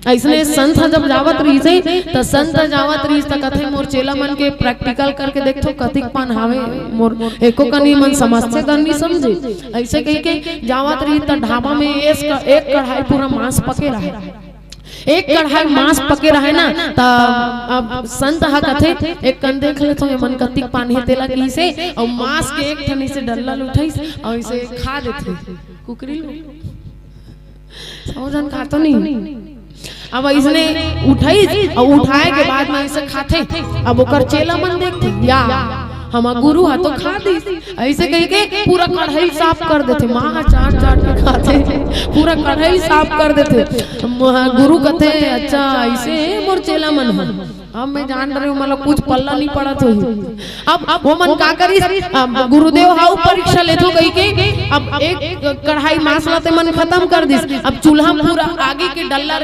ऐसने संत जब जावत रही से तो संत जावत रही तो कथे मोर चेला मन के प्रैक्टिकल करके देखो कथिक पान हावे मोर एको कनी मन समस्या करनी समझे। ऐसे कही के जावत रही तो ढाबा में एक कढ़ाई पूरा मांस पके रहे, एक कढ़ाई मांस पके रहे ना। तब संत हा कथे एक कन देख ले तो मन कतिक पानी तेला की से और मांस के एक ठनी से डल्ला उठाइस और इसे खा देथे कुकरी समझन खातो नहीं। अब इसने उठाई और उठाए के बाद में ऐसे खाते। अब ओकर चेला मन देखते या हमार गुरु हा तो खा दी, ऐसे कह के पूरा कढ़ाई साफ कर देते, माँ चाट चाट के खाते पूरा कढ़ाई साफ कर देते। गुरु कहते अच्छा ऐसे मोर चेला मन है, अब मैं जान रही हूँ मतलब कुछ पल्ला नहीं पड़ा तो अब वो मन का करी गुरुदेव हाउ परीक्षा ले तो कही के अब एक कढ़ाई मांस लाते मन खत्म कर दिस। अब चूल्हा पूरा आगे के डल्ला रहे